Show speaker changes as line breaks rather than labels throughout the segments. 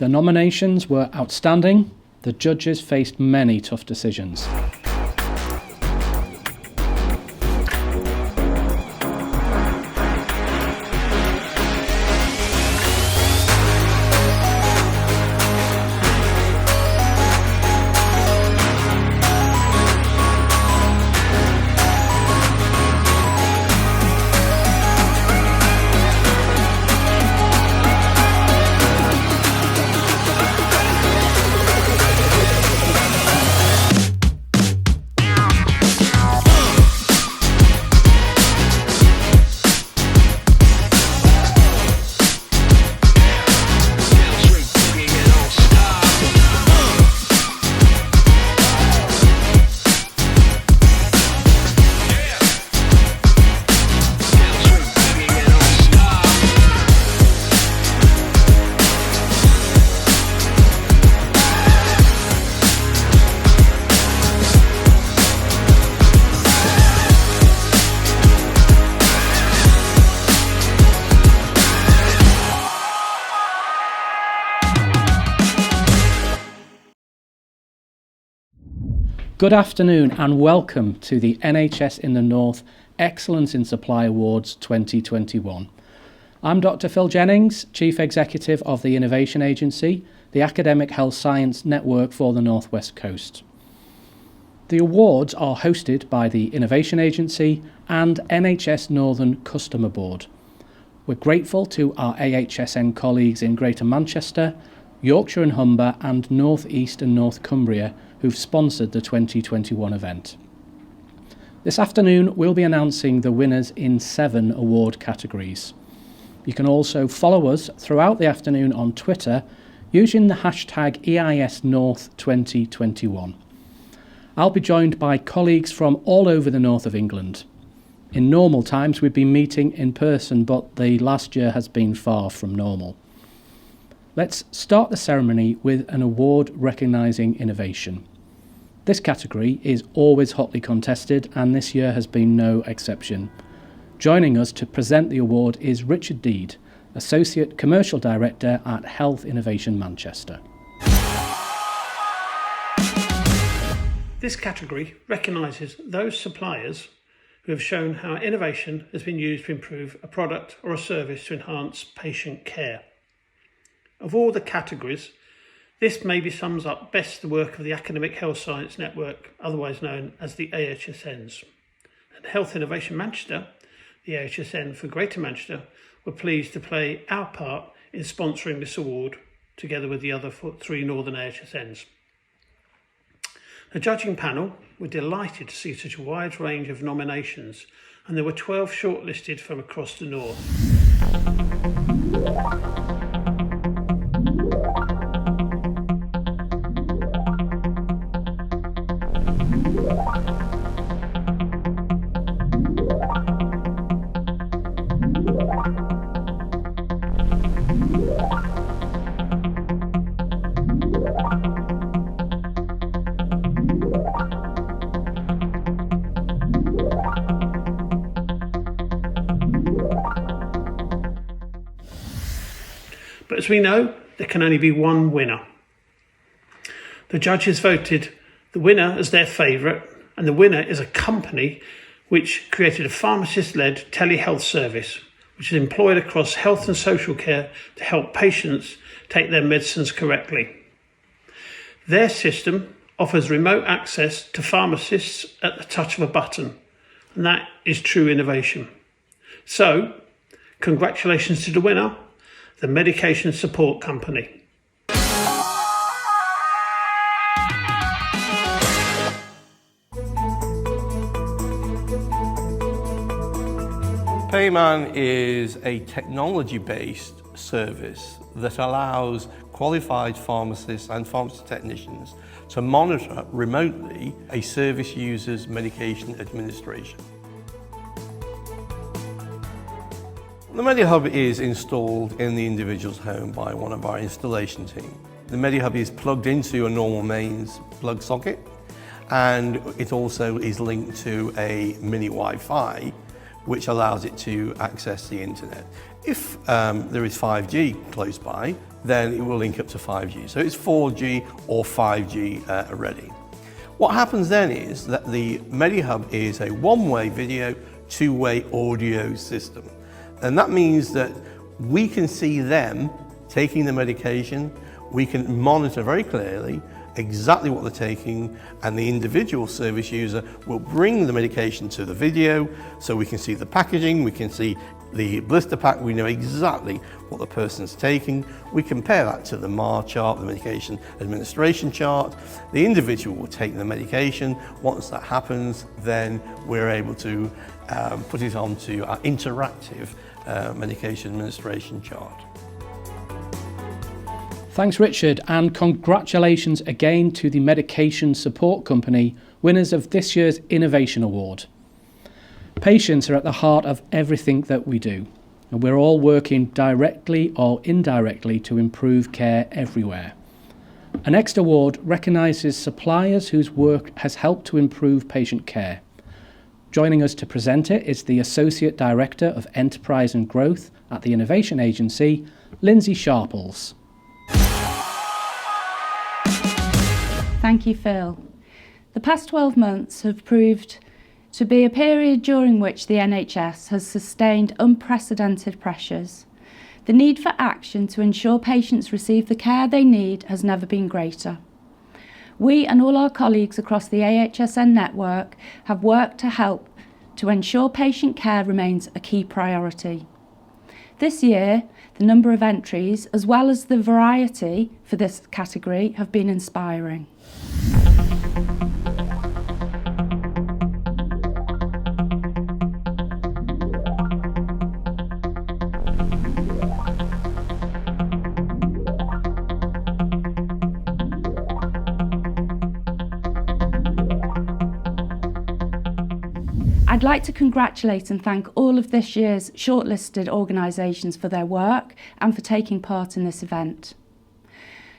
The nominations were outstanding. The judges faced many tough decisions. Good afternoon and welcome to the NHS in the North Excellence in Supply Awards 2021. I'm Dr. Phil Jennings, Chief Executive of the Innovation Agency, the Academic Health Science Network for the North West Coast. The awards are hosted by the Innovation Agency and NHS Northern Customer Board. We're grateful to our AHSN colleagues in Greater Manchester, Yorkshire and Humber and North East and North Cumbria who've sponsored the 2021 event. This afternoon we'll be announcing the winners in 7 award categories. You can also follow us throughout the afternoon on Twitter using the hashtag EISNorth2021. I'll be joined by colleagues from all over the north of England. In normal times we'd be meeting in person, but the last year has been far from normal. Let's start the ceremony with an award recognising innovation. This category is always hotly contested and this year has been no exception. Joining us to present the award is Richard Deed, Associate Commercial Director at Health Innovation Manchester.
This category recognises those suppliers who have shown how innovation has been used to improve a product or a service to enhance patient care. Of all the categories, this maybe sums up best the work of the Academic Health Science Network, otherwise known as the AHSNs. And Health Innovation Manchester, the AHSN for Greater Manchester, were pleased to play our part in sponsoring this award, together with the other 3 Northern AHSNs. The judging panel were delighted to see such a wide range of nominations, and there were 12 shortlisted from across the north. But as we know, there can only be one winner. The judges voted the winner as their favourite, and the winner is a company which created a pharmacist-led telehealth service, which is employed across health and social care to help patients take their medicines correctly. Their system offers remote access to pharmacists at the touch of a button, and that is true innovation. So, congratulations to the winner, the Medication Support Company.
Payman is a technology-based service that allows qualified pharmacists and pharmacy technicians to monitor remotely a service user's medication administration. The MediHub is installed in the individual's home by one of our installation team. The MediHub is plugged into your normal mains plug socket, and it also is linked to a mini Wi-Fi, which allows it to access the internet. If there is 5G close by, then it will link up to 5G. So it's 4G or 5G ready. What happens then is that the MediHub is a one-way video, two-way audio system. And that means that we can see them taking the medication, we can monitor very clearly exactly what they're taking, and the individual service user will bring the medication to the video so we can see the packaging, we can see the blister pack, we know exactly what the person's taking. We compare that to the MAR chart, the medication administration chart. The individual will take the medication. Once that happens, then we're able to put it onto our interactive medication administration chart.
Thanks, Richard, and congratulations again to the Medication Support Company, winners of this year's Innovation Award. Patients are at the heart of everything that we do, and we're all working directly or indirectly to improve care everywhere. An next award recognises suppliers whose work has helped to improve patient care. Joining us to present it is the Associate Director of Enterprise and Growth at the Innovation Agency, Lindsay Sharples.
Thank you, Phil. The past 12 months have proved to be a period during which the NHS has sustained unprecedented pressures. The need for action to ensure patients receive the care they need has never been greater. We and all our colleagues across the AHSN network have worked to help to ensure patient care remains a key priority. This year, the number of entries, as well as the variety for this category, have been inspiring. I'd like to congratulate and thank all of this year's shortlisted organisations for their work and for taking part in this event.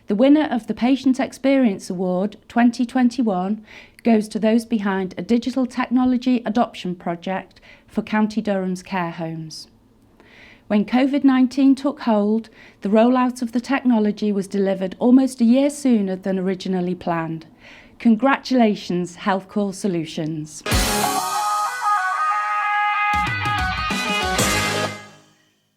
The winner of the Patient Experience Award 2021 goes to those behind a digital technology adoption project for County Durham's care homes. When COVID-19 took hold, the rollout of the technology was delivered almost a year sooner than originally planned. Congratulations, Health Call Solutions.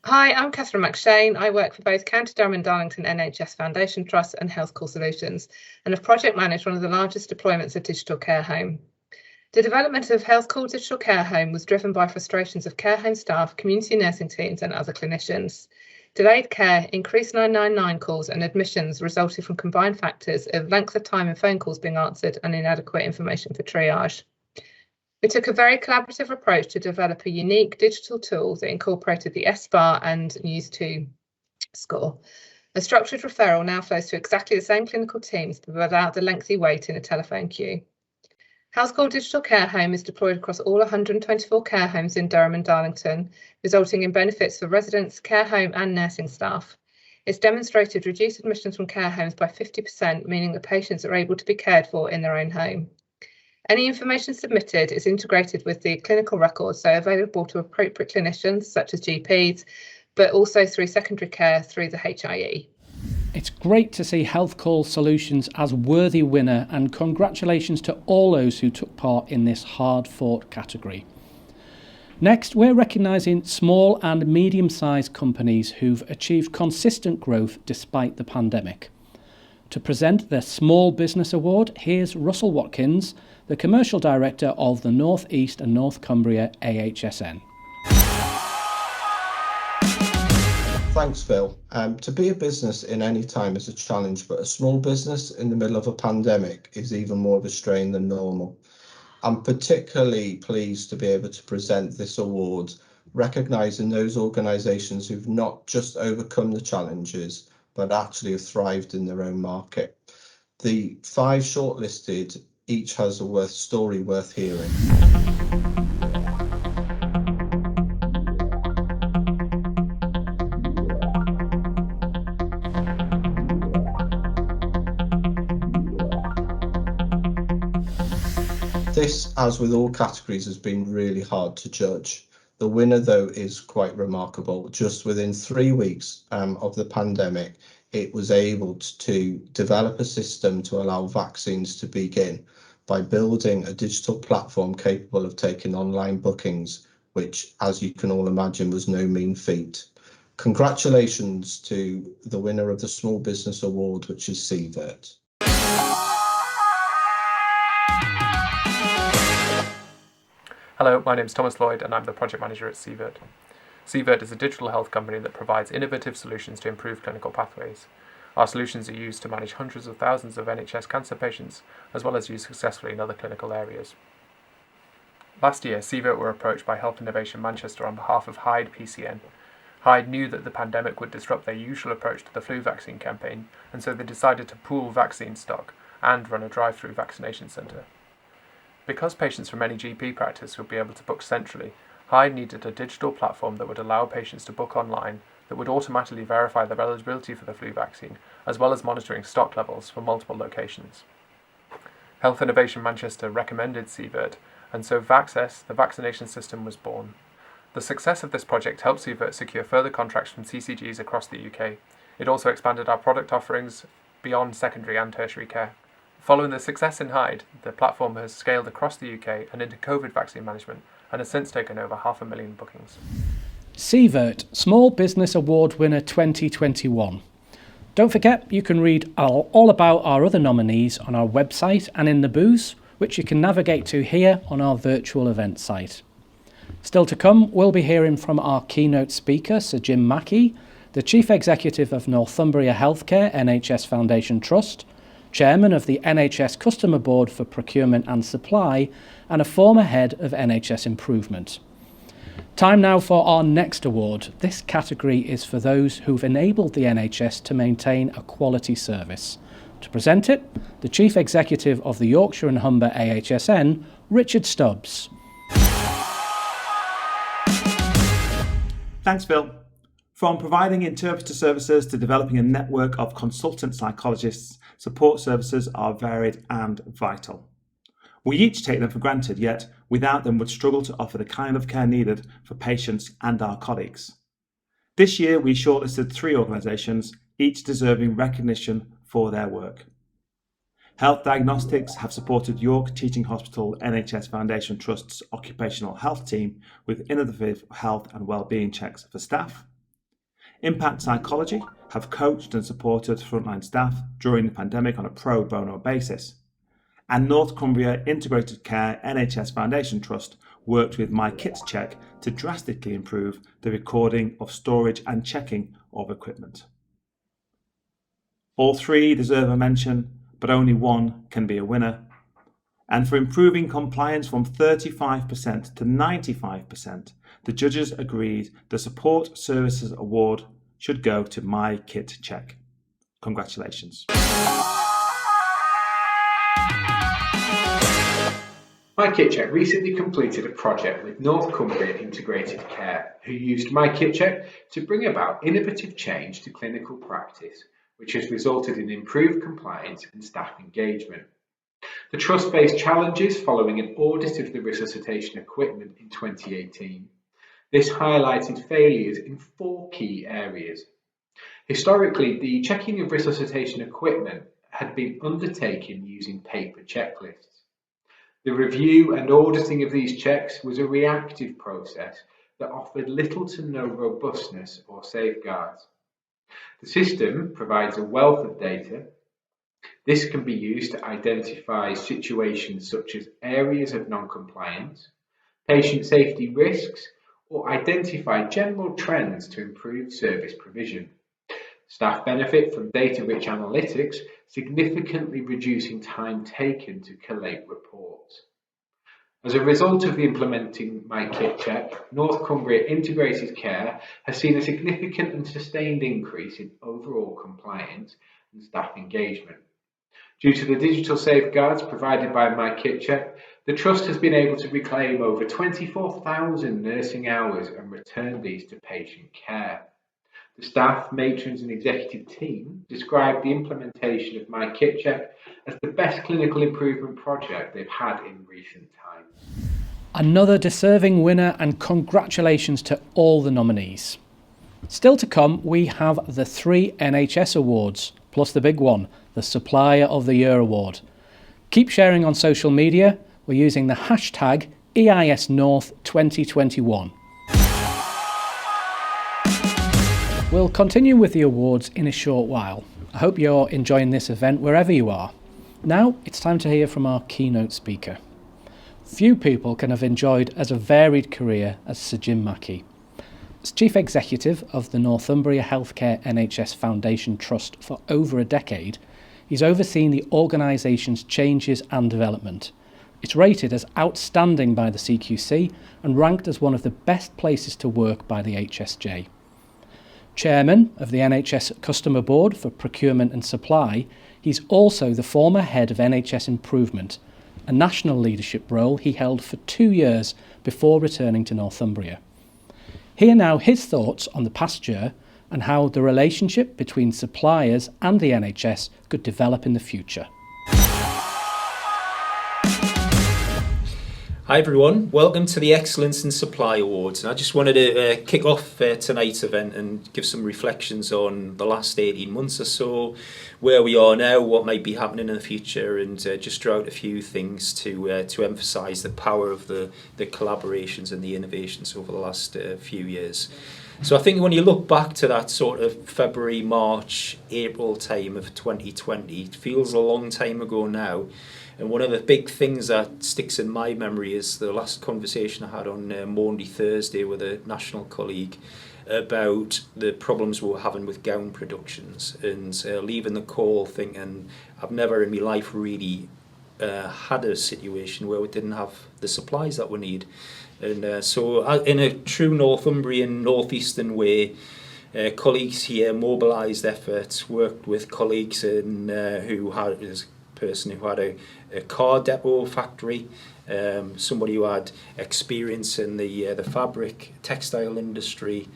Hi, I'm Catherine McShane. I work for both County Durham and Darlington NHS Foundation Trust and Health Call Solutions, and have project managed one of the largest deployments of digital care home. The development of Health Call Digital Care Home was driven by frustrations of care home staff, community nursing teams and other clinicians. Delayed care, increased 999 calls and admissions resulted from combined factors of length of time and phone calls being answered and inadequate information for triage. We took a very collaborative approach to develop a unique digital tool that incorporated the SBAR and News2 score. A structured referral now flows to exactly the same clinical teams, but without the lengthy wait in a telephone queue. Health Call Digital Care Home is deployed across all 124 care homes in Durham and Darlington, resulting in benefits for residents, care home and nursing staff. It's demonstrated reduced admissions from care homes by 50%, meaning that patients are able to be cared for in their own home. Any information submitted is integrated with the clinical records, so available to appropriate clinicians such as GPs, but also through secondary care through the HIE.
It's great to see Health Call Solutions as worthy winner, and congratulations to all those who took part in this hard-fought category. Next, we're recognising small and medium-sized companies who've achieved consistent growth despite the pandemic. To present the Small Business Award, here's Russell Watkins, the Commercial Director of the North East and North Cumbria AHSN.
Thanks, Phil. To be a business in any time is a challenge, but a small business in the middle of a pandemic is even more of a strain than normal. I'm particularly pleased to be able to present this award, recognising those organisations who've not just overcome the challenges, but actually have thrived in their own market. The 5 shortlisted each has a story worth hearing. This, as with all categories, has been really hard to judge. The winner, though, is quite remarkable. Just within 3 weeks of the pandemic, it was able to develop a system to allow vaccines to begin by building a digital platform capable of taking online bookings, which, as you can all imagine, was no mean feat. Congratulations to the winner of the Small Business Award, which is CVERT.
Hello, my name is Thomas Lloyd and I'm the project manager at CVERT. CVERT is a digital health company that provides innovative solutions to improve clinical pathways. Our solutions are used to manage hundreds of thousands of NHS cancer patients, as well as used successfully in other clinical areas. Last year, CVERT were approached by Health Innovation Manchester on behalf of Hyde PCN. Hyde knew that the pandemic would disrupt their usual approach to the flu vaccine campaign, and so they decided to pool vaccine stock and run a drive-through vaccination centre. Because patients from any GP practice would be able to book centrally, Hyde needed a digital platform that would allow patients to book online that would automatically verify their eligibility for the flu vaccine, as well as monitoring stock levels for multiple locations. Health Innovation Manchester recommended CVERT, and so VACCESS, the vaccination system, was born. The success of this project helped CVERT secure further contracts from CCGs across the UK. It also expanded our product offerings beyond secondary and tertiary care. Following the success in Hyde, the platform has scaled across the UK and into COVID vaccine management and has since taken over 500,000 bookings.
CVERT, Small Business Award Winner 2021. Don't forget, you can read all about our other nominees on our website and in the booths, which you can navigate to here on our virtual event site. Still to come, we'll be hearing from our keynote speaker, Sir Jim Mackey, the Chief Executive of Northumbria Healthcare NHS Foundation Trust, Chairman of the NHS Customer Board for Procurement and Supply, and a former head of NHS Improvement. Time now for our next award. This category is for those who've enabled the NHS to maintain a quality service. To present it, the Chief Executive of the Yorkshire and Humber AHSN, Richard Stubbs.
Thanks, Phil. From providing interpreter services to developing a network of consultant psychologists, support services are varied and vital. We each take them for granted, yet without them would struggle to offer the kind of care needed for patients and our colleagues. This year we shortlisted 3 organisations, each deserving recognition for their work. Health Diagnostics have supported York Teaching Hospital NHS Foundation Trust's occupational health team with innovative health and wellbeing checks for staff. Impact Psychology have coached and supported frontline staff during the pandemic on a pro bono basis. And North Cumbria Integrated Care NHS Foundation Trust worked with My Kits Check to drastically improve the recording of storage and checking of equipment. All 3 deserve a mention, but only one can be a winner. And for improving compliance from 35% to 95%, the judges agreed the Support Services Award should go to My Kit Check. Congratulations.
My Kit Check recently completed a project with North Cumbria Integrated Care, who used My Kit Check to bring about innovative change to clinical practice, which has resulted in improved compliance and staff engagement. The Trust faced challenges following an audit of the resuscitation equipment in 2018. This highlighted failures in 4 key areas. Historically, the checking of resuscitation equipment had been undertaken using paper checklists. The review and auditing of these checks was a reactive process that offered little to no robustness or safeguards. The system provides a wealth of data. This can be used to identify situations such as areas of non-compliance, patient safety risks, or identify general trends to improve service provision. Staff benefit from data-rich analytics, significantly reducing time taken to collate reports. As a result of implementing My Kit Check, North Cumbria Integrated Care has seen a significant and sustained increase in overall compliance and staff engagement. Due to the digital safeguards provided by My Kit Check, the Trust has been able to reclaim over 24,000 nursing hours and return these to patient care. The staff, matrons and executive team described the implementation of My Kit Check as the best clinical improvement project they've had in recent times.
Another deserving winner, and congratulations to all the nominees. Still to come, we have the 3 NHS awards, plus the big one, the Supplier of the Year award. Keep sharing on social media. We're using the hashtag EISNorth2021. We'll continue with the awards in a short while. I hope you're enjoying this event wherever you are. Now it's time to hear from our keynote speaker. Few people can have enjoyed as a varied career as Sir Jim Mackey. As Chief Executive of the Northumbria Healthcare NHS Foundation Trust for over a decade, he's overseen the organisation's changes and development. It's rated as outstanding by the CQC and ranked as one of the best places to work by the HSJ. Chairman of the NHS Customer Board for Procurement and Supply, he's also the former head of NHS Improvement, a national leadership role he held for 2 years before returning to Northumbria. Hear now his thoughts on the past year and how the relationship between suppliers and the NHS could develop in the future.
Hi everyone, welcome to the Excellence in Supply Awards. And I just wanted to kick off tonight's event and give some reflections on the last 18 months or so, where we are now, what might be happening in the future, and just draw out a few things to emphasise the power of the collaborations and the innovations over the last few years. So I think when you look back to that sort of February, March, April time of 2020, it feels a long time ago now. And one of the big things that sticks in my memory is the last conversation I had on Maundy Thursday with a national colleague about the problems we were having with gown productions, and leaving the call thinking, I've never in my life really had a situation where we didn't have the supplies that we need. And so in a true Northumbrian, northeastern way, colleagues here mobilised efforts, worked with colleagues who had person who had a car depot factory, somebody who had experience in the fabric textile industry.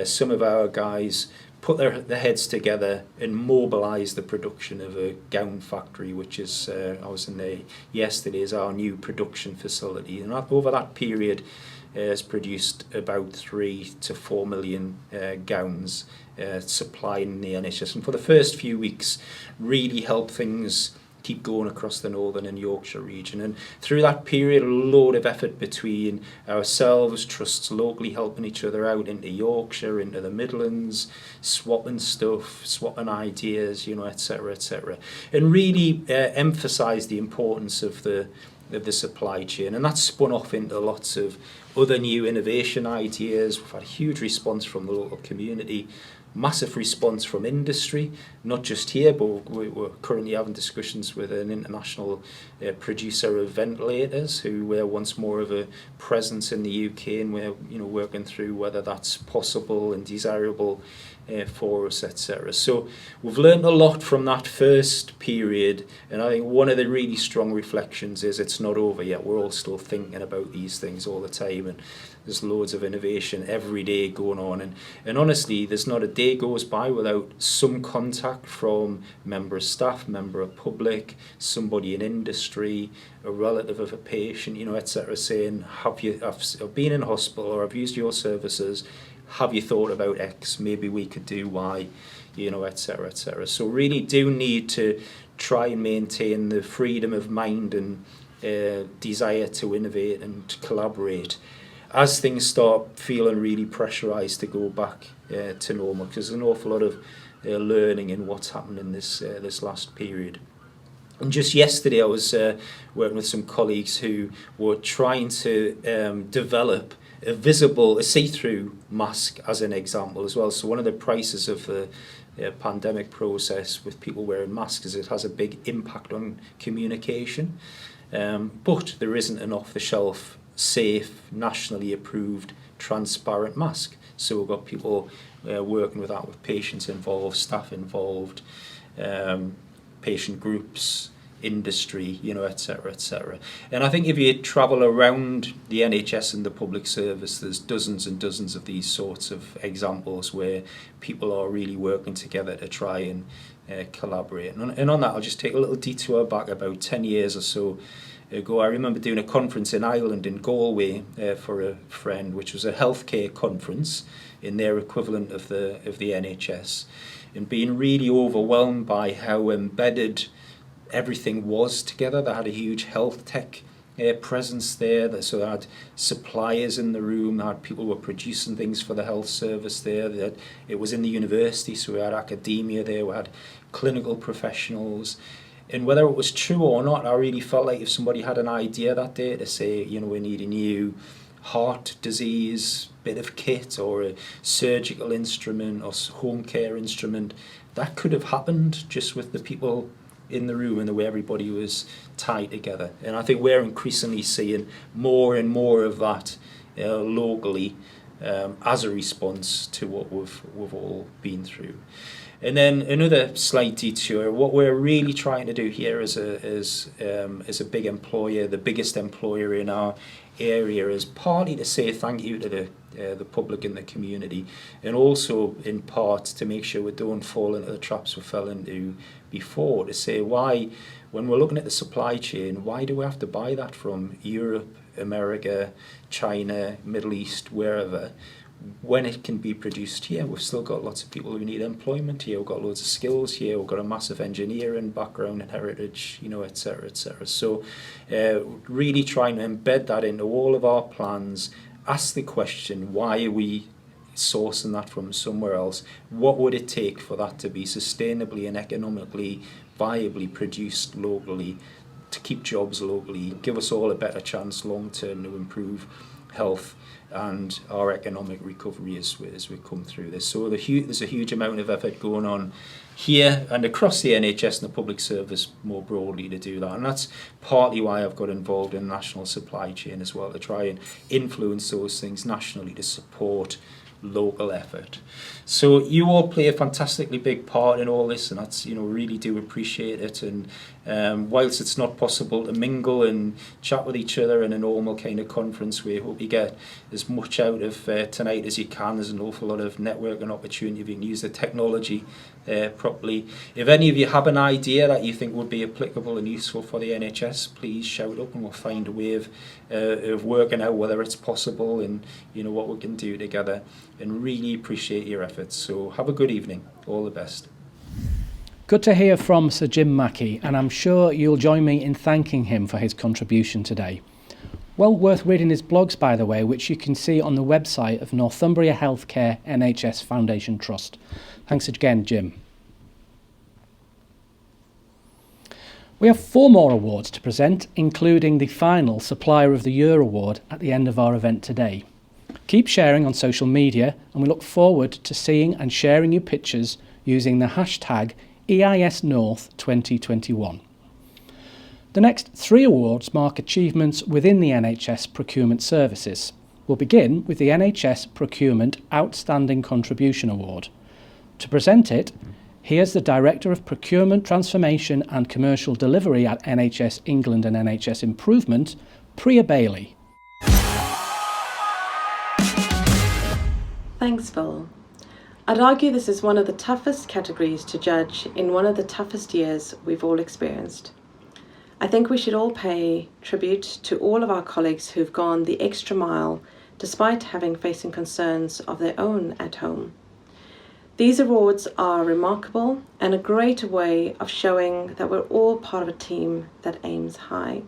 Some of our guys put their heads together and mobilised the production of a gown factory, which is I was in there yesterday, is our new production facility, and over that period has produced about 3 to 4 million gowns, supplying the NHS, and for the first few weeks really helped things keep going across the Northern and Yorkshire region. And through that period, a load of effort between ourselves, trusts locally helping each other out into Yorkshire, into the Midlands, swapping stuff, swapping ideas, etc., etc. And really emphasise the importance of the supply chain. And that's spun off into lots of other new innovation ideas. We've had a huge response from the local community, massive response from industry, not just here, but we're currently having discussions with an international producer of ventilators who wants more of a presence in the UK, and we're working through whether that's possible and desirable for us, etc. So we've learned a lot from that first period, and I think one of the really strong reflections is it's not over yet. We're all still thinking about these things all the time, and there's loads of innovation every day going on, and honestly there's not a day goes by without some contact from member of staff, member of public, somebody in industry, a relative of a patient, etc., saying, I've been in hospital or I've used your services, have you thought about X, maybe we could do Y, etc., etc. So really do need to try and maintain the freedom of mind and desire to innovate and to collaborate as things start feeling really pressurised to go back to normal, because there's an awful lot of learning in what's happened in this last period. And just yesterday I was working with some colleagues who were trying to develop a see-through mask as an example as well. So one of the prices of the pandemic process with people wearing masks is it has a big impact on communication, but there isn't an off-the-shelf, safe, nationally approved, transparent mask. So we've got people working with that, with patients involved, staff involved, patient groups, industry, etc., etc. And I think if you travel around the NHS and the public service, there's dozens and dozens of these sorts of examples where people are really working together to try and collaborate. And on that, I'll just take a little detour back about 10 years or so ago. I remember doing a conference in Ireland, in Galway, for a friend, which was a healthcare conference in their equivalent of the NHS, and being really overwhelmed by how embedded everything was together. They had a huge health tech presence there, so they had suppliers in the room, they had people who were producing things for the health service there. It was in the university, so we had academia there, we had clinical professionals. And whether it was true or not, I really felt like if somebody had an idea that day to say, we need a new heart disease bit of kit or a surgical instrument or home care instrument, that could have happened just with the people in the room and the way everybody was tied together. And I think we're increasingly seeing more and more of that locally as a response to what we've all been through. And then another slight detour. What we're really trying to do here as a big employer, the biggest employer in our area, is partly to say thank you to the public and the community, and also in part to make sure we don't fall into the traps we fell into before, to say why, when we're looking at the supply chain, why do we have to buy that from Europe, America, China, Middle East, wherever, when it can be produced here? We've still got lots of people who need employment here, we've got loads of skills here, we've got a massive engineering background and heritage, etc., etc. So really trying to embed that into all of our plans, ask the question, why are we sourcing that from somewhere else? What would it take for that to be sustainably and economically viably produced locally, to keep jobs locally, give us all a better chance long term to improve health and our economic recovery as we come through this. So there's a huge amount of effort going on here and across the NHS and the public service more broadly to do that. And that's partly why I've got involved in national supply chain as well, to try and influence those things nationally to support local effort. So you all play a fantastically big part in all this, and that's, really do appreciate it. And whilst it's not possible to mingle and chat with each other in a normal kind of conference, we hope you get as much out of tonight as you can. There's an awful lot of networking opportunity if you can use the technology properly. If any of you have an idea that you think would be applicable and useful for the NHS, please shout up and we'll find a way of working out whether it's possible and what we can do together. And really appreciate your efforts. So have a good evening. All the best.
Good to hear from Sir Jim Mackey, and I'm sure you'll join me in thanking him for his contribution today. Well worth reading his blogs, by the way, which you can see on the website of Northumbria Healthcare NHS Foundation Trust. Thanks again, Jim. We have 4 more awards to present, including the final Supplier of the Year award at the end of our event today. Keep sharing on social media, and we look forward to seeing and sharing your pictures using the hashtag EISNorth2021. The next 3 awards mark achievements within the NHS procurement services. We'll begin with the NHS Procurement Outstanding Contribution Award. To present it, here's the Director of Procurement Transformation and Commercial Delivery at NHS England and NHS Improvement, Priya Bailey.
Thanks, Phil. I'd argue this is one of the toughest categories to judge in one of the toughest years we've all experienced. I think we should all pay tribute to all of our colleagues who've gone the extra mile despite facing concerns of their own at home. These awards are remarkable and a great way of showing that we're all part of a team that aims high.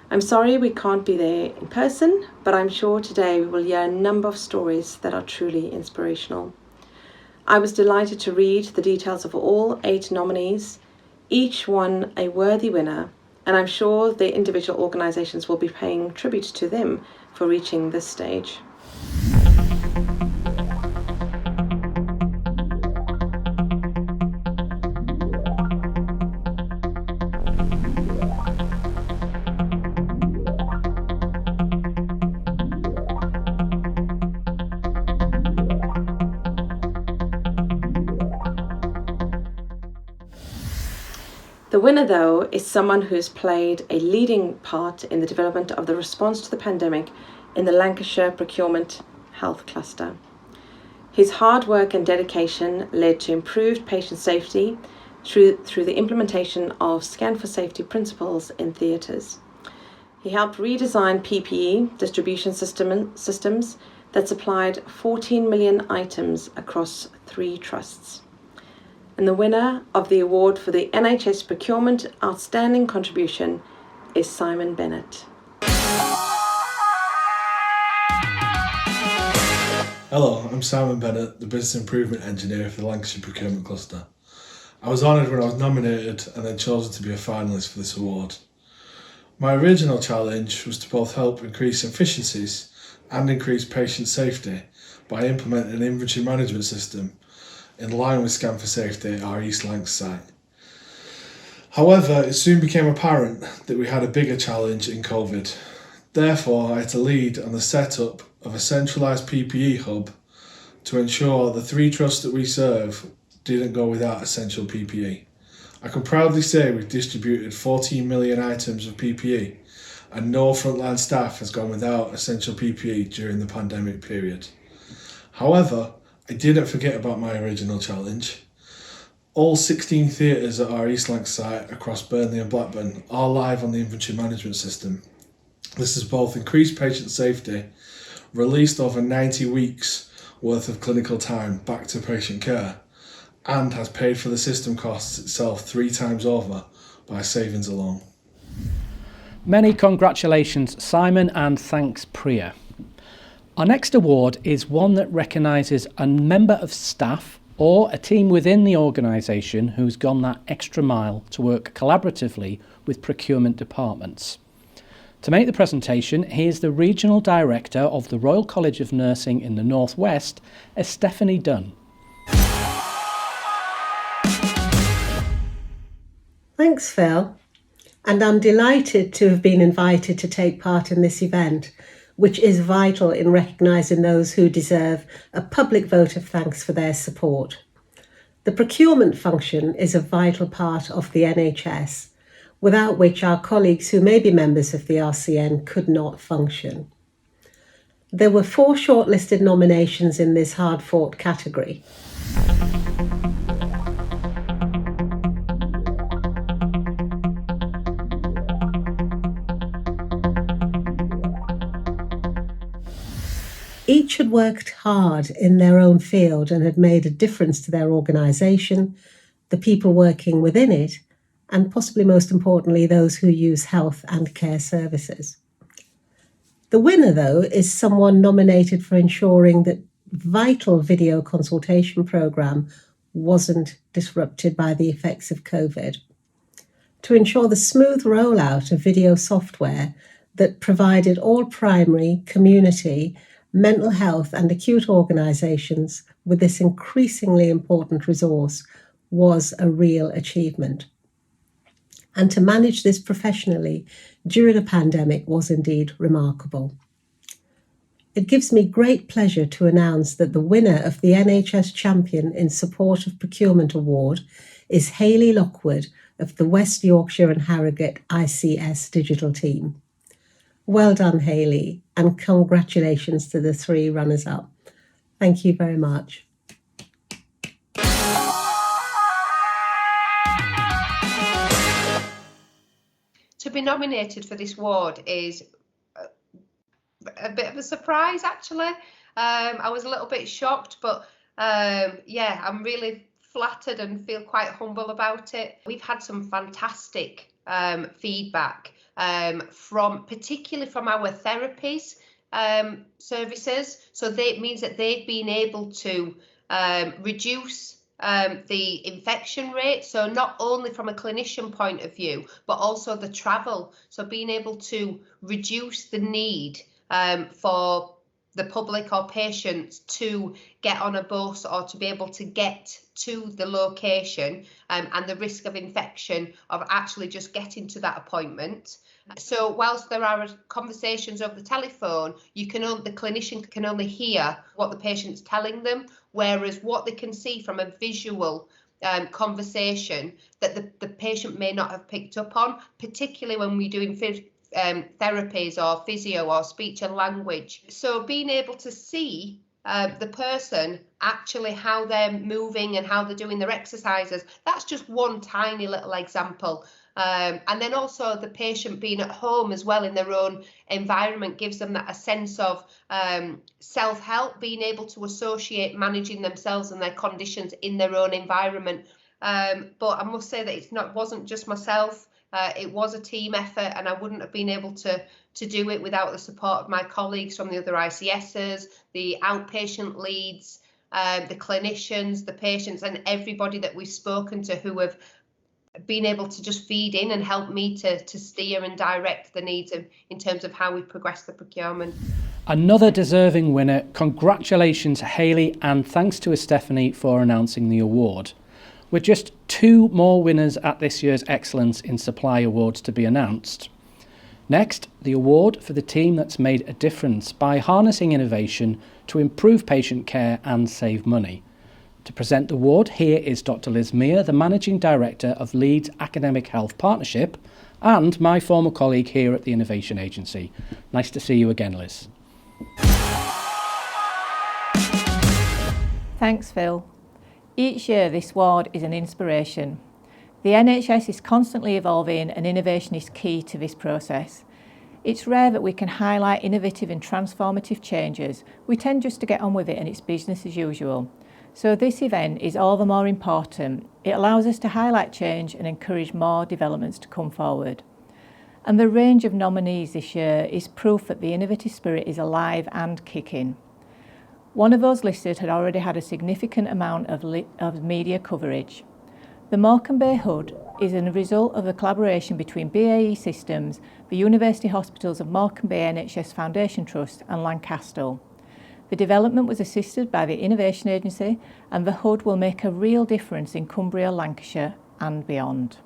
I'm sorry we can't be there in person, but I'm sure today we will hear a number of stories that are truly inspirational. I was delighted to read the details of all 8 nominees, each one a worthy winner, and I'm sure the individual organisations will be paying tribute to them for reaching this stage. The winner, though, is someone who has played a leading part in the development of the response to the pandemic in the Lancashire Procurement Health Cluster. His hard work and dedication led to improved patient safety through the implementation of Scan for Safety principles in theatres. He helped redesign PPE distribution systems that supplied 14 million items across 3 trusts. And the winner of the award for the NHS Procurement Outstanding Contribution is Simon Bennett.
Hello, I'm Simon Bennett, the Business Improvement Engineer for the Lancashire Procurement Cluster. I was honoured when I was nominated and then chosen to be a finalist for this award. My original challenge was to both help increase efficiencies and increase patient safety by implementing an inventory management system in line with Scan for Safety at our East Lancs site. However, it soon became apparent that we had a bigger challenge in COVID. Therefore, I had to lead on the setup of a centralised PPE hub to ensure the 3 trusts that we serve didn't go without essential PPE. I can proudly say we've distributed 14 million items of PPE and no frontline staff has gone without essential PPE during the pandemic period. However, I didn't forget about my original challenge. All 16 theatres at our East Lancs site across Burnley and Blackburn are live on the inventory management system. This has both increased patient safety, released over 90 weeks worth of clinical time back to patient care, and has paid for the system costs itself 3 times over by savings alone.
Many congratulations, Simon, and thanks, Priya. Our next award is one that recognises a member of staff or a team within the organisation who's gone that extra mile to work collaboratively with procurement departments. To make the presentation, here's the Regional Director of the Royal College of Nursing in the North West, Stephanie Dunn.
Thanks, Phil. And I'm delighted to have been invited to take part in this event, which is vital in recognising those who deserve a public vote of thanks for their support. The procurement function is a vital part of the NHS, without which our colleagues who may be members of the RCN could not function. There were 4 shortlisted nominations in this hard-fought category. Each had worked hard in their own field and had made a difference to their organisation, the people working within it, and possibly most importantly, those who use health and care services. The winner, though, is someone nominated for ensuring that vital video consultation programme wasn't disrupted by the effects of COVID. To ensure the smooth rollout of video software that provided all primary, community, mental health and acute organisations with this increasingly important resource was a real achievement. And to manage this professionally during a pandemic was indeed remarkable. It gives me great pleasure to announce that the winner of the NHS Champion in Support of Procurement Award is Hayley Lockwood of the West Yorkshire and Harrogate ICS digital team. Well done, Hayley, and congratulations to the 3 runners-up. Thank you very much.
To be nominated for this award is a bit of a surprise, actually. I was a little bit shocked, but yeah, I'm really flattered and feel quite humble about it. We've had some fantastic feedback particularly from our therapies services. So it means that they've been able to reduce the infection rate. So not only from a clinician point of view, but also the travel. So being able to reduce the need for the public or patients to get on a bus or to be able to get to the location and the risk of infection of actually just getting to that appointment. So whilst there are conversations over the telephone, the clinician can only hear what the patient's telling them, whereas what they can see from a visual
conversation that the patient may not have picked up on, particularly when we're doing therapies or physio or speech and language. So being able to see the person actually how they're moving and how they're doing their exercises, that's just one tiny little example. And then also the patient being at home as well in their own environment gives them a sense of self-help, being able to associate managing themselves and their conditions in their own environment. But I must say that it wasn't just myself. It was a team effort, and I wouldn't have been able to do it without the support of my colleagues from the other ICSs, the outpatient leads, the clinicians, the patients, and everybody that we've spoken to who have been able to just feed in and help me to steer and direct the needs in terms of how we progress the procurement.
Another deserving winner. Congratulations, Hayley, and thanks to Stephanie for announcing the award. With just 2 more winners at this year's Excellence in Supply Awards to be announced. Next, the award for the team that's made a difference by harnessing innovation to improve patient care and save money. To present the award, here is Dr. Liz Meir, the Managing Director of Leeds Academic Health Partnership, and my former colleague here at the Innovation Agency. Nice to see you again, Liz.
Thanks, Phil. Each year this award is an inspiration. The NHS is constantly evolving and innovation is key to this process. It's rare that we can highlight innovative and transformative changes. We tend just to get on with it and it's business as usual. So this event is all the more important. It allows us to highlight change and encourage more developments to come forward. And the range of nominees this year is proof that the innovative spirit is alive and kicking. One of those listed had already had a significant amount of media coverage. The Morecambe Bay Hood is a result of a collaboration between BAE Systems, the University Hospitals of Morecambe Bay NHS Foundation Trust and Lancaster. The development was assisted by the Innovation Agency, and the hood will make a real difference in Cumbria, Lancashire and beyond.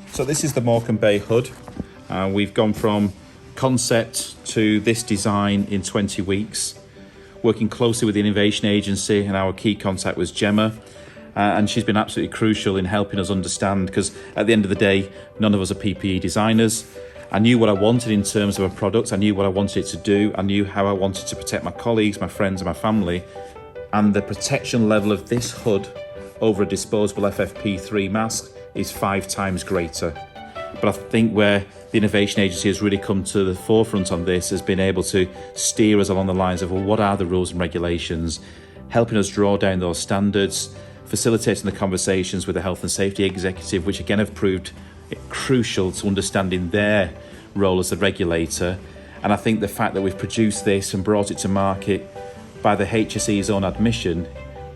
So this is the Morecambe Bay Hood. We've gone from concept to this design in 20 weeks, working closely with the Innovation Agency, and our key contact was Gemma, and she's been absolutely crucial in helping us understand, because at the end of the day, none of us are PPE designers. I knew what I wanted in terms of a product, I knew what I wanted it to do, I knew how I wanted to protect my colleagues, my friends and my family, and the protection level of this hood over a disposable FFP3 mask is 5 times greater. But I think where the Innovation Agency has really come to the forefront on this has been able to steer us along the lines of, well, what are the rules and regulations, helping us draw down those standards, facilitating the conversations with the Health and Safety Executive, which again have proved crucial to understanding their role as the regulator. And I think the fact that we've produced this and brought it to market by the HSE's own admission,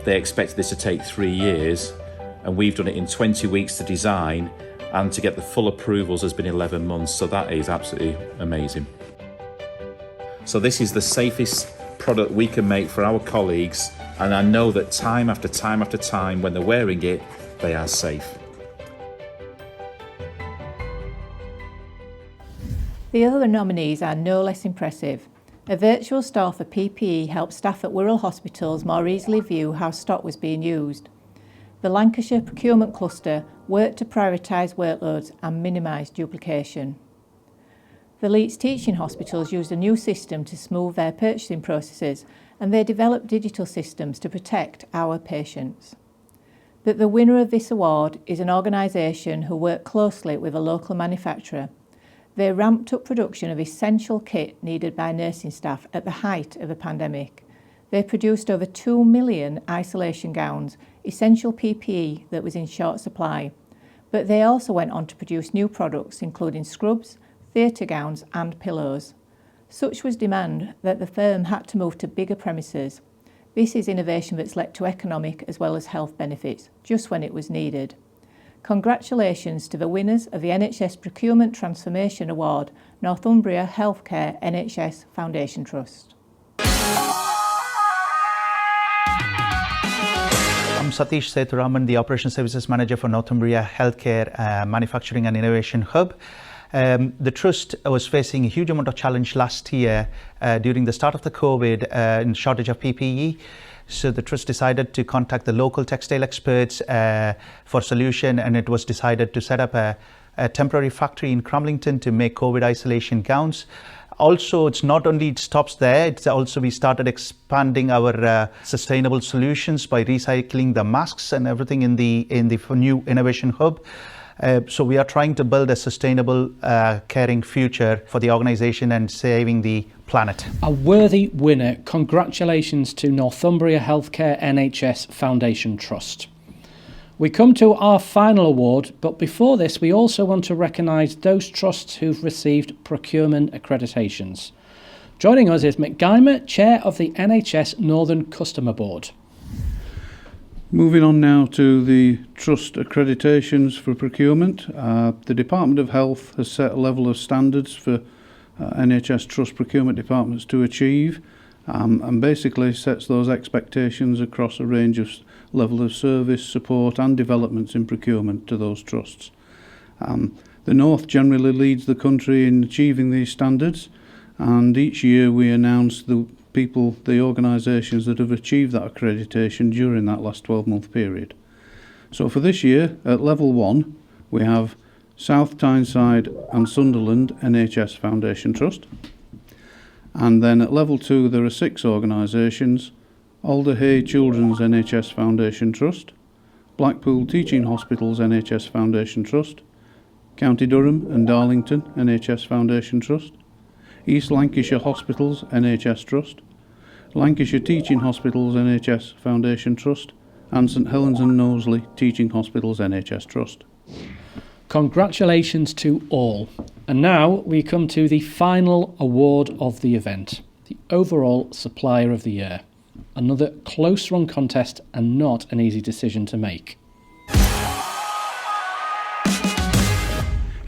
they expected this to take 3 years, and we've done it in 20 weeks to design, and to get the full approvals has been 11 months, so that is absolutely amazing. So this is the safest product we can make for our colleagues, and I know that time after time after time when they're wearing it, they are safe.
The other nominees are no less impressive. A virtual store for PPE helped staff at Wirral hospitals more easily view how stock was being used. The Lancashire Procurement Cluster worked to prioritise workloads and minimise duplication. The Leeds teaching hospitals used a new system to smooth their purchasing processes, and they developed digital systems to protect our patients. But the winner of this award is an organisation who worked closely with a local manufacturer. They ramped up production of essential kit needed by nursing staff at the height of the pandemic. They produced over 2 million isolation gowns, essential PPE that was in short supply. But they also went on to produce new products, including scrubs, theatre gowns and pillows. Such was demand that the firm had to move to bigger premises. This is innovation that's led to economic as well as health benefits, just when it was needed. Congratulations to the winners of the NHS Procurement Transformation Award, Northumbria Healthcare NHS Foundation Trust.
I'm Satish Sethuraman, the Operations Services Manager for Northumbria Healthcare Manufacturing and Innovation Hub. The Trust was facing a huge amount of challenge last year during the start of the COVID and shortage of PPE. So the Trust decided to contact the local textile experts for solution, and it was decided to set up a temporary factory in Cramlington to make COVID isolation gowns. Also, it's not only it stops there, it's also we started expanding our sustainable solutions by recycling the masks and everything in the new innovation hub. So we are trying to build a sustainable, caring future for the organisation and saving the planet.
A worthy winner. Congratulations to Northumbria Healthcare NHS Foundation Trust. We come to our final award, but before this we also want to recognise those trusts who've received procurement accreditations. Joining us is Mick Guymer, Chair of the NHS Northern Customer Board.
Moving on now to the Trust accreditations for procurement. The Department of Health has set a level of standards for NHS Trust procurement departments to achieve, and basically sets those expectations across a range of level of service, support and developments in procurement to those trusts. The North generally leads the country in achieving these standards, and each year we announce the organisations that have achieved that accreditation during that last 12-month period. So for this year, at level 1, we have South Tyneside and Sunderland NHS Foundation Trust. And then at level 2, there are 6 organisations: Alderhay Children's NHS Foundation Trust, Blackpool Teaching Hospitals NHS Foundation Trust, County Durham and Darlington NHS Foundation Trust, East Lancashire Hospitals NHS Trust, Lancashire Teaching Hospitals NHS Foundation Trust, and St Helens and Knowsley Teaching Hospitals NHS Trust.
Congratulations to all. And now we come to the final award of the event, the Overall Supplier of the Year. Another close-run contest and not an easy decision to make.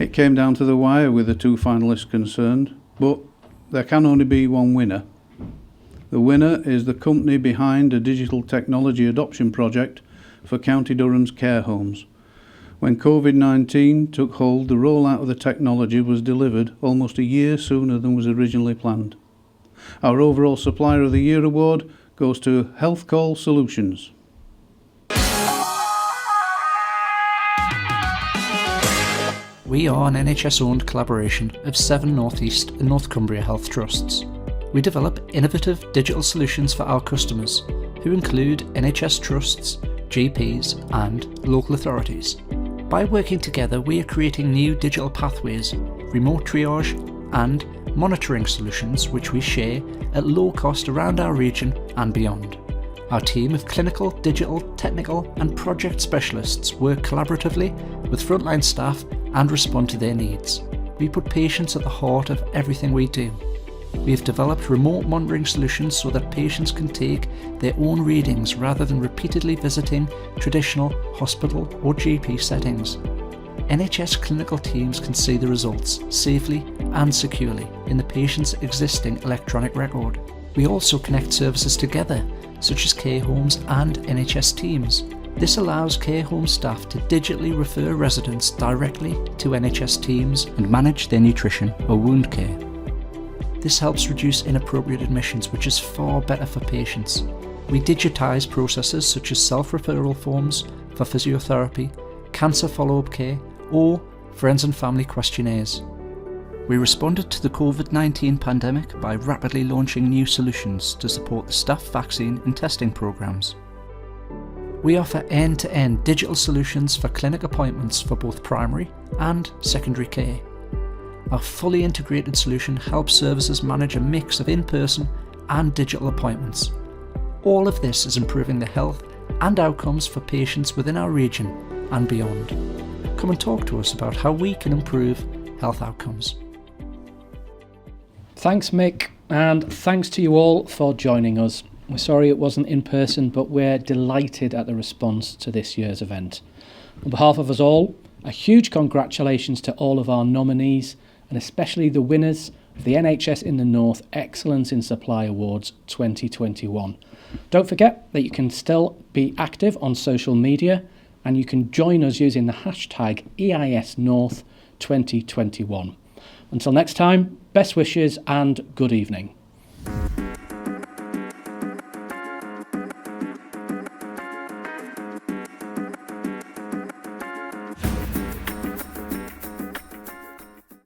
It came down to the wire with the 2 finalists concerned, but there can only be one winner. The winner is the company behind a digital technology adoption project for County Durham's care homes. When COVID-19 took hold, the rollout of the technology was delivered almost a year sooner than was originally planned. Our Overall Supplier of the Year award goes to Health Call Solutions.
We are an NHS-owned collaboration of 7 North East and North Cumbria Health Trusts. We develop innovative digital solutions for our customers, who include NHS trusts, GPs and local authorities. By working together, we are creating new digital pathways, remote triage and monitoring solutions which we share at low cost around our region and beyond. Our team of clinical, digital, technical and project specialists work collaboratively with frontline staff and respond to their needs. We put patients at the heart of everything we do. We have developed remote monitoring solutions so that patients can take their own readings rather than repeatedly visiting traditional hospital or GP settings. NHS clinical teams can see the results safely and securely in the patient's existing electronic record. We also connect services together, such as care homes and NHS teams. This allows care home staff to digitally refer residents directly to NHS teams and manage their nutrition or wound care. This helps reduce inappropriate admissions, which is far better for patients. We digitise processes such as self-referral forms for physiotherapy, cancer follow-up care, or friends and family questionnaires. We responded to the COVID-19 pandemic by rapidly launching new solutions to support the staff vaccine and testing programmes. We offer end-to-end digital solutions for clinic appointments for both primary and secondary care. Our fully integrated solution helps services manage a mix of in-person and digital appointments. All of this is improving the health and outcomes for patients within our region and beyond. Come and talk to us about how we can improve health outcomes.
Thanks, Mick, and thanks to you all for joining us. We're sorry it wasn't in person, but we're delighted at the response to this year's event. On behalf of us all, a huge congratulations to all of our nominees, and especially the winners of the NHS in the North Excellence in Supply Awards 2021. Don't forget that you can still be active on social media, and you can join us using the hashtag EISNorth2021. Until next time, best wishes and good evening.